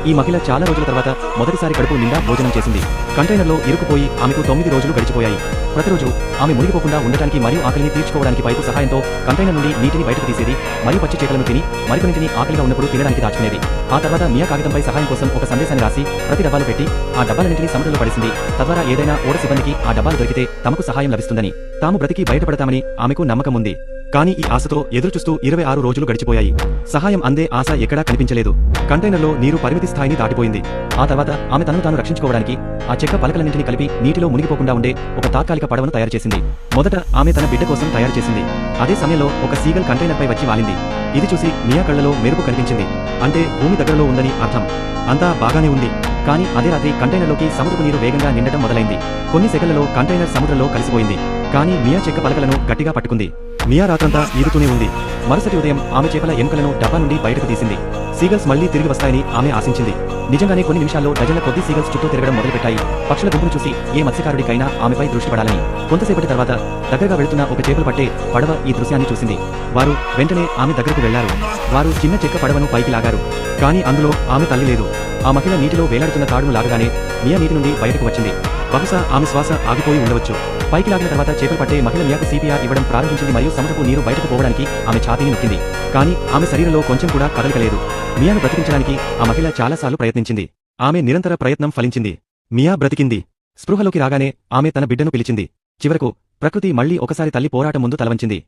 ఈ మహిళ చాలా రోజుల తర్వాత మొదటిసారి కడుపు నిండా భోజనం చేసింది. కంటైనర్లో ఇరుక్కుపోయి ఆమెకు 9 రోజులు గడిచిపోయాయి. ప్రతిరోజు ఆమె మునిగిపోకుండా ఉండటానికి మరియు ఆకలిని తీర్చుకోవడానికి పైపు సహాయంతో కంటైనర్ నుండి నీటిని బయటకు తీసేది మరియు పచ్చి చేపలను తిని మరికొన్నింటిని ఆకలిగా ఉన్నప్పుడు తినడానికి దాచుకునేది. ఆ తర్వాత మియా కాగితంపై సహాయం కోసం ఒక సందేశాన్ని రాసి ప్రతి డబ్బాలో పెట్టి ఆ డబ్బాలన్నింటినీ సముద్రంలో పడేసింది. తద్వారా ఏదైనా ఓడ సిబ్బందికి ఆ డబ్బాలు దొరికితే తమకు సహాయం లభిస్తుందని, తాము బ్రతికి బయటపడతామని ఆమెకు నమ్మకం ఉంది. కానీ ఈ ఆశతో ఎదురుచూస్తూ 26 రోజులు గడిచిపోయాయి. సహాయం అందే ఆశ ఎక్కడా కనిపించలేదు. కంటైనర్లో నీరు పరిమితి స్థాయిని దాటిపోయింది. ఆ తర్వాత ఆమె తనను తాను రక్షించుకోవడానికి ఆ చెక్క పలకలన్నింటినీ కలిపి నీటిలో మునిగిపోకుండా ఉండే ఒక తాత్కాలిక పడవను తయారు చేసింది. మొదట ఆమె తన బిడ్డ కోసం తయారు చేసింది. అదే సమయంలో ఒక సీగల్ కంటైనర్పై వచ్చి వాలింది. ఇది చూసి మియా కళ్లలో మెరుపు కనిపించింది. అంటే భూమి దగ్గరలో ఉందని అర్థం. అంతా బాగానే ఉంది. కానీ అదే రాత్రి కంటైనర్లోకి సముద్రపు నీరు వేగంగా నిండటం మొదలైంది. కొన్ని సెకన్లలో కంటైనర్ సముద్రంలో కలిసిపోయింది. కానీ మియా చెక్క పలకలను గట్టిగా పట్టుకుంది. మియా రాత్రంతా ఈదుతూనే ఉంది. మరుసటి ఉదయం ఆమె చేపల ఎముకలను డబ్బా నుండి బయటకు తీసింది. సీగల్స్ మళ్లీ తిరిగి వస్తాయని ఆమె ఆశించింది. నిజంగానే కొన్ని నిమిషాల్లో డజన్ల కొద్ది సీగల్స్ చుట్టూ తిరగడం మొదలుపెట్టాయి. పక్షుల గుంపును చూసి ఏ మత్స్యకారుడికైనా ఆమెపై దృష్టి పడాలని. కొంతసేపటి తర్వాత దగ్గరగా వెళుతున్న ఒక చేపలు పట్టే పడవ ఈ దృశ్యాన్ని చూసింది. వారు వెంటనే ఆమె దగ్గరకు వెళ్లారు. వారు చిన్న చెక్క పడవను పైకి లాగారు. కానీ అందులో ఆమె తల్లి లేదు. ఆ మహిళ నీటిలో వేలాడుతున్న తాడును లాగగానే మియా నీటి నుండి బయటకు వచ్చింది. బహుశా ఆమె శ్వాస ఆగిపోయి ఉండవచ్చు. పైకి లాగిన తర్వాత చేపలు పట్టే మహిళ మియాకు సిపిఆర్ ఇవ్వడం ప్రారంభించింది మరియు సముద్రపు నీరు బయటకు పోవడానికి ఆమె ఛాతీని నొక్కింది. కానీ ఆమె శరీరంలో కొంచెం కూడా కదలికలేదు. మియాను బ్రతికించడానికి ఆ మహిళ చాలాసార్లు ప్రయత్నించింది. ఆమె నిరంతర ప్రయత్నం ఫలించింది. మియా బ్రతికింది. స్పృహలోకి రాగానే ఆమె తన బిడ్డను పిలిచింది. చివరకు ప్రకృతి మళ్లీ ఒకసారి తల్లి పోరాటం ముందు తలవంచింది.